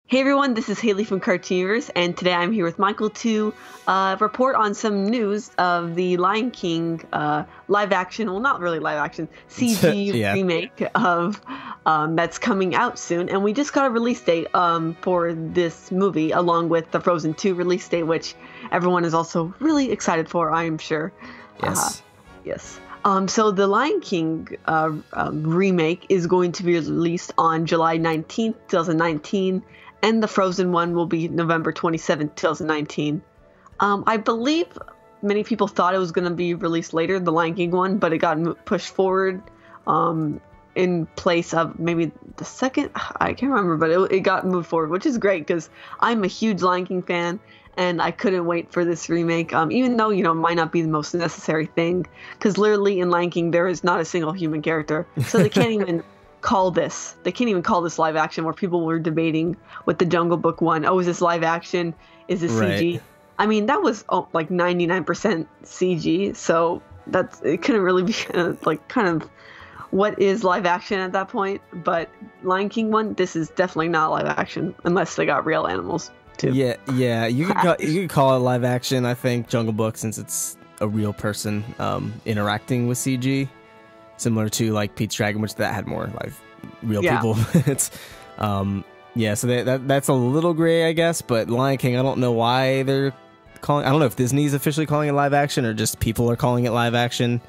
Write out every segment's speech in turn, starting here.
Hey everyone, this is Haley from Cartooniverse, and today I'm here with Michael to report on some news of the Lion King live action, well not really live action, CG Yeah. remake of that's coming out soon. And we just got a release date for this movie, along with the Frozen 2 release date, which everyone is also really excited for, I am sure. Yes. Yes. So the Lion King remake is going to be released on July 19th, 2019. And the Frozen one will be November 27th, 2019. I believe many people thought it was going to be released later, the Lion King one, but it got pushed forward in place of maybe the second. I can't remember, but it got moved forward, which is great because I'm a huge Lion King fan, and I couldn't wait for this remake, even though, it might not be the most necessary thing, because literally in Lion King, there is not a single human character, so they can't even... They can't even call this live action, where people were debating with the Jungle Book one. Oh, is this live action? Is this CG? Right. I mean, that was like 99% CG, so it couldn't really be kind of what is live action at that point. But Lion King one, this is definitely not live action unless they got real animals too. Yeah. You could call it live action. I think Jungle Book, since it's a real person interacting with CG. Similar to like Pete's Dragon, which that had more like real people. It's so that's a little gray, I guess. But Lion King, I don't know why they're calling. I don't know if Disney's officially calling it live action or just people are calling it live action.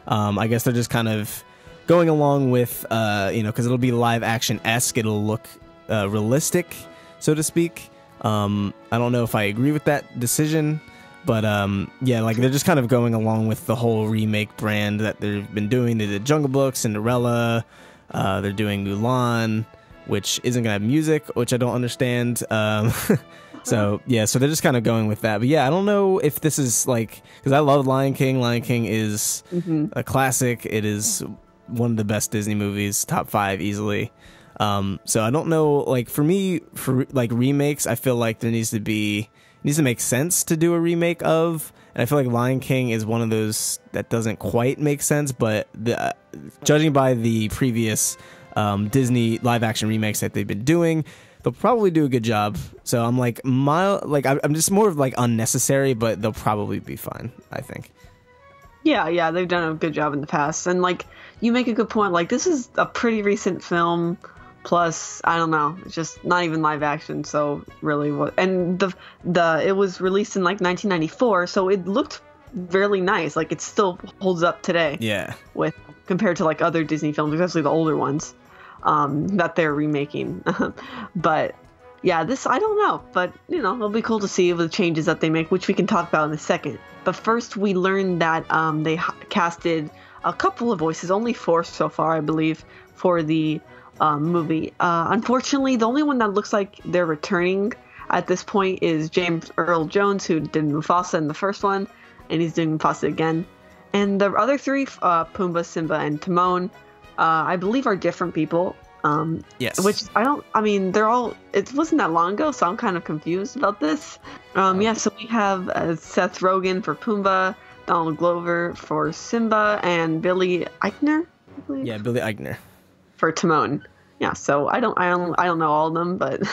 I guess they're just kind of going along with because it'll be live action-esque. It'll look realistic, so to speak. I don't know if I agree with that decision. But like they're just kind of going along with the whole remake brand that they've been doing. They did Jungle Book, Cinderella. They're doing Mulan, which isn't gonna have music, which I don't understand. So they're just kind of going with that. But yeah, I don't know if this is like, because I love Lion King. Lion King is a classic. It is one of the best Disney movies, top 5 easily. So I don't know. Like for me, for like remakes, I feel like there needs to make sense to do a remake of, and I feel like Lion King is one of those that doesn't quite make sense, but judging by the previous Disney live action remakes that they've been doing, they'll probably do a good job. So I'm like, I'm just more of like unnecessary, but they'll probably be fine, I think. Yeah, they've done a good job in the past, and like you make a good point. Like this is a pretty recent film. Plus, I don't know, it's just not even live action, so really what? And it was released in like 1994, so it looked really nice. Like it still holds up today. Yeah. With compared to like other Disney films, especially the older ones, that they're remaking. But yeah, this I don't know, but it'll be cool to see the changes that they make, which we can talk about in a second. But first, we learned that they casted a couple of voices, only 4 so far, I believe, for the movie. Unfortunately, the only one that looks like they're returning at this point is James Earl Jones, who did Mufasa in the first one, and he's doing Mufasa again. And the other 3, Pumbaa, Simba, and Timon, I believe are different people. Yes. Which they're all. It wasn't that long ago, so I'm kind of confused about this. So we have Seth Rogen for Pumbaa, Donald Glover for Simba, and Billy Eichner, I believe. Yeah, Billy Eichner. For Timon. Yeah, so I don't know all of them, but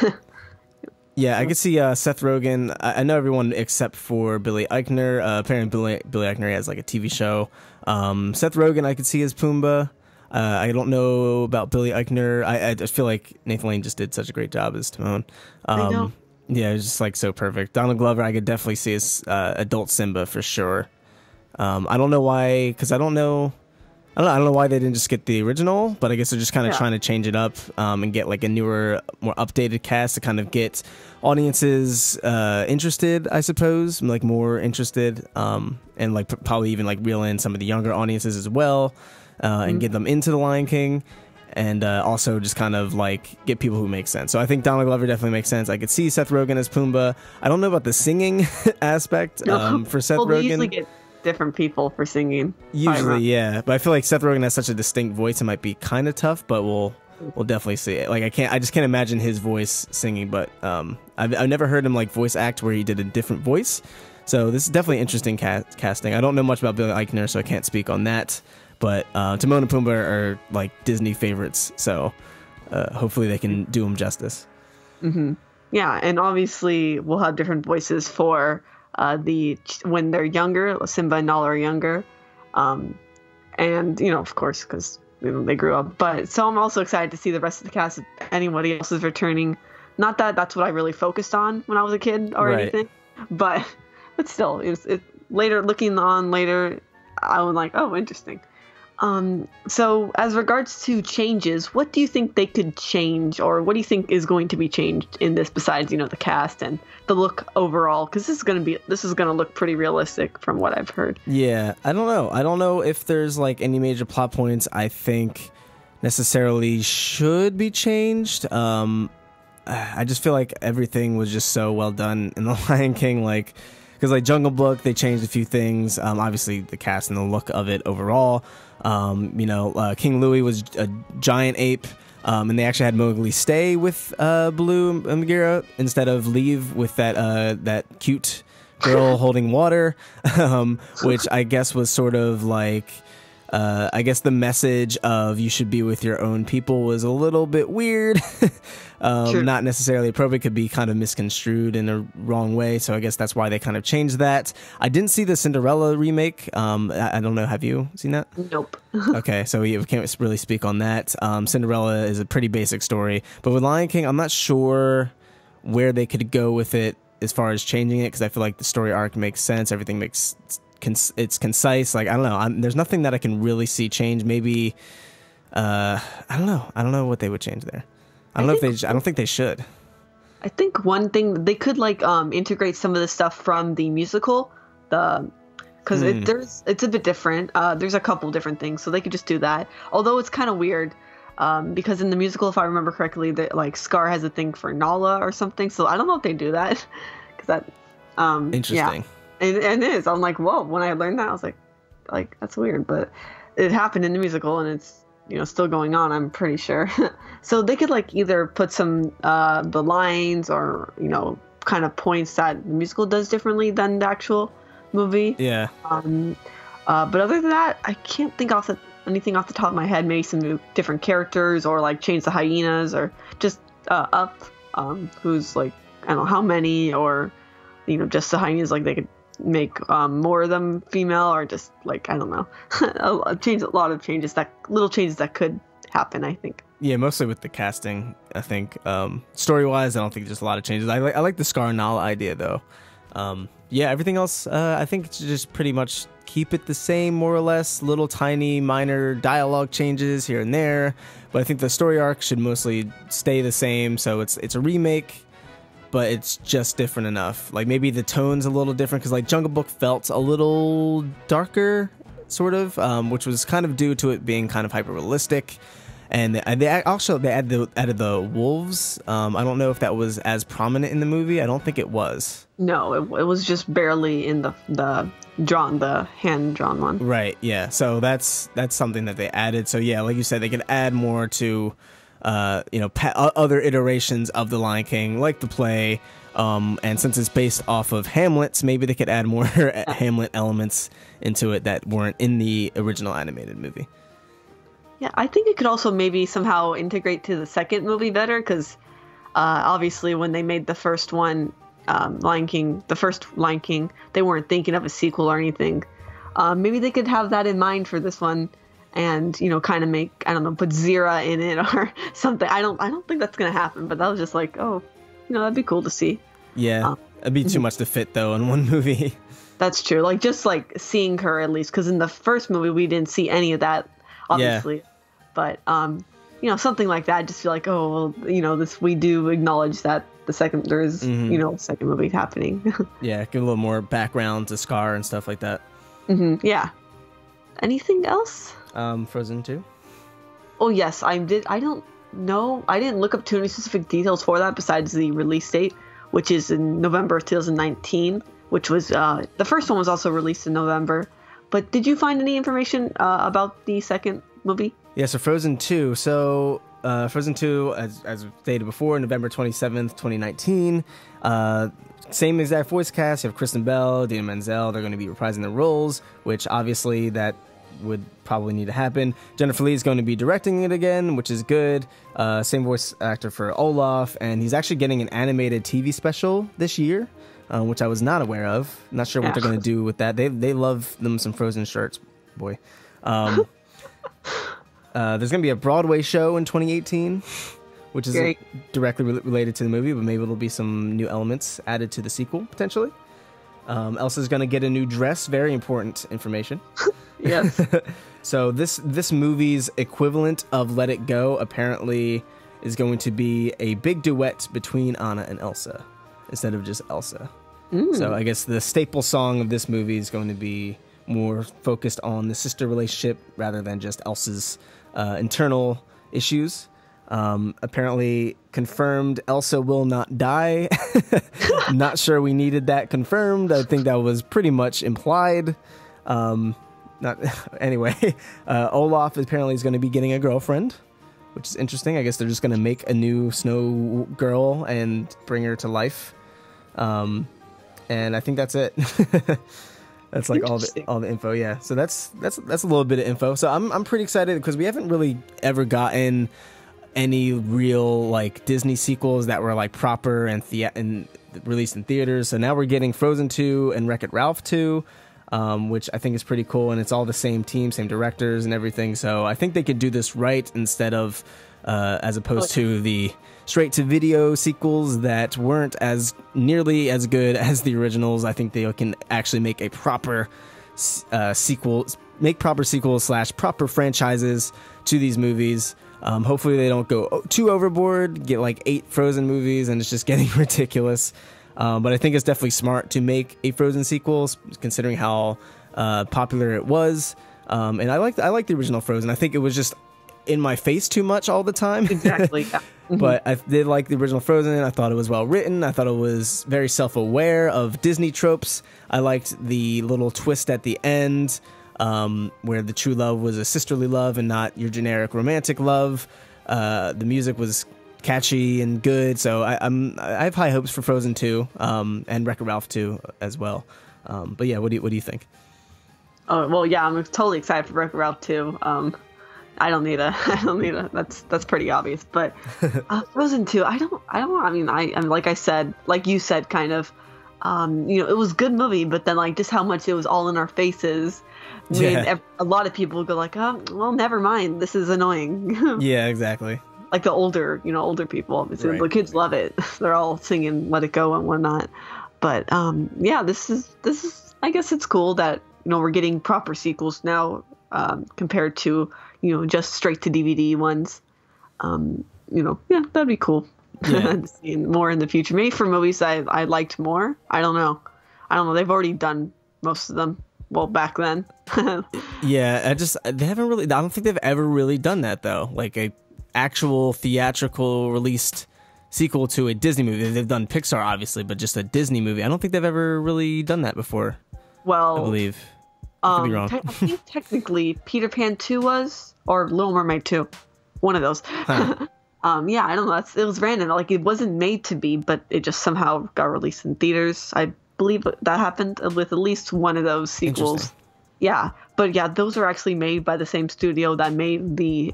yeah, I could see Seth Rogen. I know everyone except for Billy Eichner. Apparently, Billy Eichner has like a TV show. Seth Rogen, I could see as Pumbaa. I don't know about Billy Eichner. I just feel like Nathan Lane just did such a great job as Timon. I know. Yeah, it was just like so perfect. Donald Glover, I could definitely see as adult Simba for sure. I don't know why, because I don't know why they didn't just get the original, but I guess they're just kind of trying to change it up and get like a newer, more updated cast to kind of get audiences interested, I suppose, like more interested, and like probably even like reel in some of the younger audiences as well, and get them into the Lion King, and also just kind of like get people who make sense. So I think Donald Glover definitely makes sense. I could see Seth Rogen as Pumbaa. I don't know about the singing aspect for Seth Rogen. They usually get different people for singing. Usually, yeah. But I feel like Seth Rogen has such a distinct voice, it might be kind of tough, but we'll definitely see it. Like I just can't imagine his voice singing, but I've never heard him like voice act where he did a different voice. So this is definitely interesting casting. I don't know much about Billy Eichner, so I can't speak on that. But Timon and Pumbaa are like Disney favorites, so hopefully they can do them justice. Yeah, and obviously we'll have different voices for when they're younger. Simba and Nala are younger, and of course, because they grew up. But so I'm also excited to see the rest of the cast. If anybody else is returning. Not that that's what I really focused on when I was a kid or anything, but still, it later looking on later, I was like, oh, interesting. So as regards to changes, what do you think they could change, or what do you think is going to be changed in this besides, the cast and the look overall? Because this is going to look pretty realistic from what I've heard. Yeah, I don't know if there's like any major plot points I think necessarily should be changed. I just feel like everything was just so well done in The Lion King, because like Jungle Book, they changed a few things. Obviously the cast and the look of it overall. King Louie was a giant ape, and they actually had Mowgli stay with Baloo and Bagheera instead of leave with that cute girl holding water, which I guess was sort of like, I guess the message of you should be with your own people was a little bit weird. Sure. Not necessarily appropriate, could be kind of misconstrued in a wrong way, so I guess that's why they kind of changed that. I didn't see the Cinderella remake. I don't know, have you seen that? Nope. Okay, so we can't really speak on that. Cinderella is a pretty basic story, but with Lion King, I'm not sure where they could go with it as far as changing it, because I feel like the story arc makes sense, everything makes it's concise. Like, I don't know, there's nothing that I can really see change. Maybe I don't know what they would change there. I don't think they should. I think one thing they could integrate some of the stuff from the musical, because it's a bit different. There's a couple different things, so they could just do that. Although it's kind of weird, because in the musical, if I remember correctly, that Scar has a thing for Nala or something. So I don't know if they do that, because that Interesting. Yeah. And it is. I'm like, whoa. When I learned that, I was like that's weird, but it happened in the musical, and it's still going on, I'm pretty sure. So they could either put some the lines or kind of points that the musical does differently than the actual movie. Yeah. But other than that, I can't think anything off the top of my head. Maybe some new different characters, or change the hyenas, or just Up, who's I don't know how many, or just the hyenas, they could make more of them female, or just I don't know, a lot of changes, little changes that could happen, I think. Yeah, mostly with the casting, I think. Story wise, I don't think there's a lot of changes. I like the Scar and Nala idea though. Yeah, everything else, I think it's just pretty much keep it the same, more or less. Little tiny minor dialogue changes here and there, but I think the story arc should mostly stay the same. So it's a remake, but it's just different enough. Maybe the tone's a little different, because Jungle Book felt a little darker, sort of, which was kind of due to it being kind of hyper realistic. And they added the wolves. I don't know if that was as prominent in the movie. I don't think it was. No, it was just barely in the hand drawn one. Right. Yeah. So that's something that they added. So yeah, like you said, they could add more to other iterations of The Lion King, like the play, and since it's based off of Hamlet's, maybe they could add more Hamlet elements into it that weren't in the original animated movie. Yeah, I think it could also maybe somehow integrate to the second movie better, because obviously when they made the first one, the first Lion King, they weren't thinking of a sequel or anything. Maybe they could have that in mind for this one, and kind of make, I don't know, put Zira in it or something. I don't think that's gonna happen, but that was just that'd be cool to see. Yeah, it'd be too much to fit though in one movie. That's true. Just seeing her, at least, because in the first movie we didn't see any of that, obviously. Yeah. But something like that, just feel oh, well, this, we do acknowledge that second second movie happening. Yeah, give a little more background to Scar and stuff like that. Yeah. Anything else? Frozen 2? Oh, yes, I did. I don't know. I didn't look up too many specific details for that besides the release date, which is in November of 2019, which was, the first one was also released in November. But did you find any information about the second movie? Yeah, so Frozen 2. So, Frozen 2, as stated before, November 27th, 2019. Same exact voice cast. You have Kristen Bell, Idina Menzel. They're going to be reprising their roles, which obviously that would probably need to happen. Jennifer Lee is going to be directing it again, which is good. Same voice actor for Olaf, and he's actually getting an animated TV special this year, which I was not aware of. Not sure what they're going to do with that. They love them some Frozen shirts, boy. There's going to be a Broadway show in 2018, which is directly related to the movie, but maybe there'll be some new elements added to the sequel, potentially. Elsa's going to get a new dress. Very important information. Yes. So this movie's equivalent of Let It Go apparently is going to be a big duet between Anna and Elsa instead of just Elsa. So I guess the staple song of this movie is going to be more focused on the sister relationship rather than just Elsa's internal issues. Apparently confirmed Elsa will not die. Not sure we needed that confirmed. I think that was pretty much implied. Anyway, Olaf apparently is going to be getting a girlfriend, which is interesting. I guess they're just going to make a new snow girl and bring her to life. And I think that's it. That's like all the info. Yeah. So that's a little bit of info. So I'm pretty excited because we haven't really ever gotten any real like Disney sequels that were like proper and released in theaters. So now we're getting Frozen 2 and Wreck-It Ralph 2, which I think is pretty cool, and it's all the same team, same directors and everything. So I think they could do this right instead of as opposed to the straight to video sequels that weren't as nearly as good as the originals. I think they can actually make a proper sequels / proper franchises to these movies. Hopefully they don't go too overboard, get like 8 Frozen movies, and it's just getting ridiculous. But I think it's definitely smart to make a Frozen sequel, considering how popular it was. And I like the original Frozen. I think it was just in my face too much all the time. Exactly. Yeah. But I did like the original Frozen. I thought it was well written. I thought it was very self-aware of Disney tropes. I liked the little twist at the end, where the true love was a sisterly love and not your generic romantic love. The music was catchy and good, so I have high hopes for Frozen 2 and Wreck-It Ralph 2 as well. But yeah, what do you think? Oh well, yeah, I'm totally excited for Wreck-It Ralph 2. I don't need a. That's pretty obvious. But Frozen 2, I mean, I'm like I said, like you said, kind of. It was a good movie, but then like just how much it was all in our faces made a lot of people go like, oh, well, never mind, this is annoying. Yeah, exactly. Like the older people, obviously, right. The kids love it. They're all singing "Let It Go" and whatnot. But this is. I guess it's cool that we're getting proper sequels now compared to just straight to DVD ones. That'd be cool. Yeah. Seeing more in the future. Maybe for movies I liked more. I don't know. They've already done most of them. Well, back then. Yeah, they haven't really. I don't think they've ever really done that though. Like a actual theatrical released sequel to a Disney movie. They've done Pixar obviously, but just a Disney movie. I don't think they've ever really done that before. Well, I believe. I could be wrong. I think technically Peter Pan 2 was, or Little Mermaid 2, one of those. Huh. Yeah, I don't know. It was random. Like it wasn't made to be, but it just somehow got released in theaters. I believe that happened with at least one of those sequels. Yeah, but yeah, those are actually made by the same studio that made the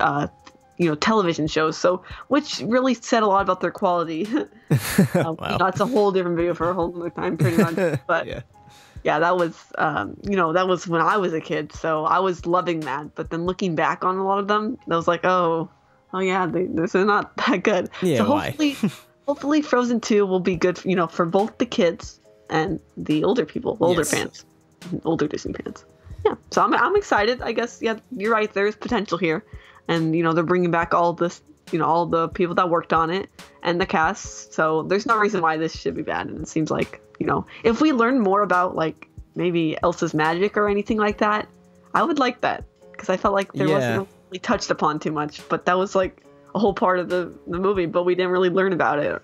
television shows. So, which really said a lot about their quality. Wow. That's a whole different video for a whole other time, pretty much. But yeah, that was that was when I was a kid, so I was loving that. But then looking back on a lot of them, I was like, oh yeah, this is not that good. Yeah, so hopefully Frozen 2 will be good, for both the kids and the older people, fans, older Disney fans. Yeah, so I'm excited. I guess you're right. There's potential here, and they're bringing back all this, all the people that worked on it and the cast. So there's no reason why this should be bad. And it seems like if we learn more about like maybe Elsa's magic or anything like that, I would like that because I felt like there wasn't really touched upon too much. But that was like a whole part of the movie, but we didn't really learn about it.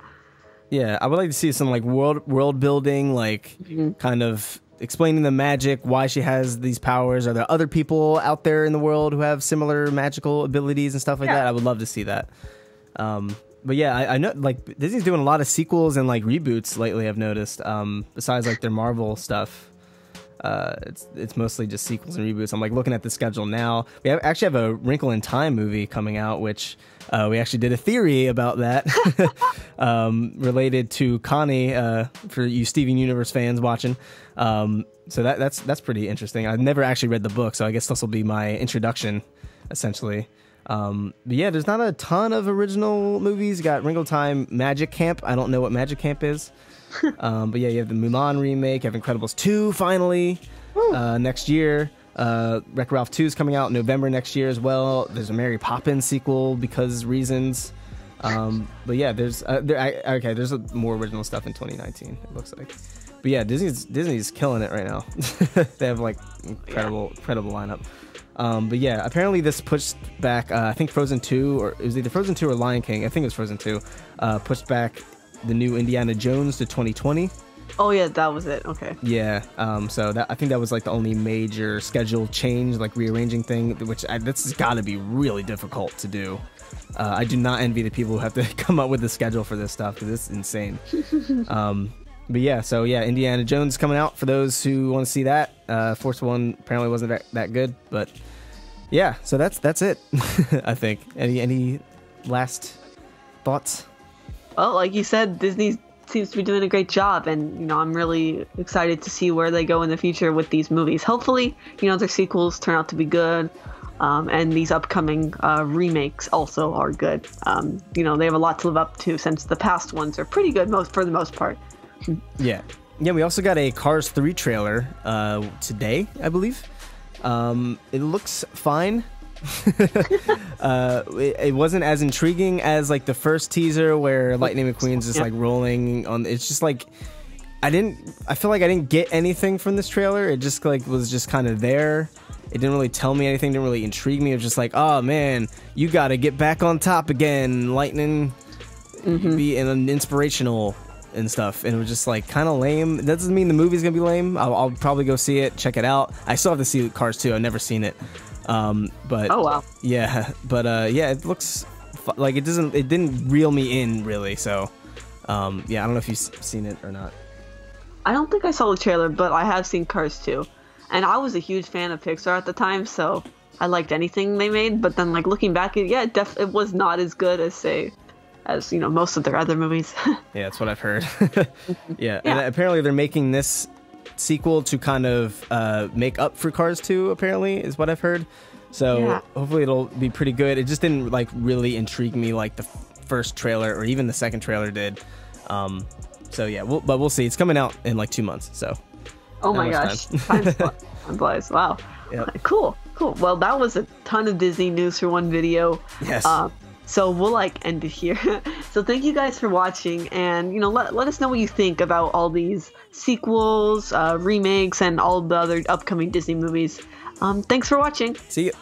Yeah, I would like to see some like world building, like kind of explaining the magic, why she has these powers. Are there other people out there in the world who have similar magical abilities and stuff like that? I would love to see that. But yeah, I know like Disney's doing a lot of sequels and like reboots lately, I've noticed, besides like their Marvel stuff. It's mostly just sequels and reboots. I'm like looking at the schedule now. We actually have a Wrinkle in Time movie coming out, which we actually did a theory about that related to Connie, for you Steven Universe fans watching. So that's pretty interesting. I've never actually read the book, so I guess this will be my introduction, essentially. But yeah, there's not a ton of original movies. You got Wrinkle Time, Magic Camp. I don't know what Magic Camp is. But yeah, you have the Mulan remake. You have Incredibles 2 finally next year. Wreck-It Ralph 2 is coming out in November next year as well. There's a Mary Poppins sequel because reasons. But yeah, there's more original stuff in 2019. It looks like. But yeah, Disney's killing it right now. They have like incredible lineup. But yeah, apparently this pushed back, I think Frozen 2, or it was either Frozen 2 or Lion King. I think it was Frozen 2, pushed back the new Indiana Jones to 2020. Oh yeah, that was it. Okay. Yeah. So I think that was like the only major schedule change, like rearranging thing, which this has got to be really difficult to do. I do not envy the people who have to come up with the schedule for this stuff, because it's insane. But yeah, so yeah, Indiana Jones coming out for those who want to see that. Force One apparently wasn't that good, but yeah, so that's it. I think. Any last thoughts? Well, like you said, Disney seems to be doing a great job, and I'm really excited to see where they go in the future with these movies. Hopefully, their sequels turn out to be good, and these upcoming remakes also are good. They have a lot to live up to, since the past ones are pretty good for the most part. Yeah, we also got a Cars 3 trailer today, I believe. It looks fine. It wasn't as intriguing as like the first teaser where Lightning McQueen's just like rolling on. It's just like I feel like I didn't get anything from this trailer. It just like was just kind of there. It didn't really tell me anything, didn't really intrigue me. It was just like, oh man, you gotta get back on top again, Lightning. Be inspirational and stuff, and it was just like kind of lame. That doesn't mean the movie's gonna be lame. I'll probably go see it, check it out. I still have to see Cars 2. I've never seen it. But oh wow, yeah, but yeah, it looks like it didn't reel me in really. So yeah, I don't know if you've seen it or not. I don't think I saw the trailer, but I have seen Cars 2, and I was a huge fan of Pixar at the time, so I liked anything they made. But then like looking back, it was not as good as most of their other movies. Yeah, that's what I've heard. Yeah, and apparently they're making this sequel to kind of make up for Cars 2, apparently, is what I've heard. So hopefully it'll be pretty good. It just didn't like really intrigue me like the first trailer or even the second trailer did. So yeah, but we'll see. It's coming out in like 2 months, so. Oh my gosh, time flies. Wow. Yep. Cool. Well, that was a ton of Disney news for one video. Yes. So we'll end it here. So thank you guys for watching, and let us know what you think about all these sequels, remakes, and all the other upcoming Disney movies. Thanks for watching. See you.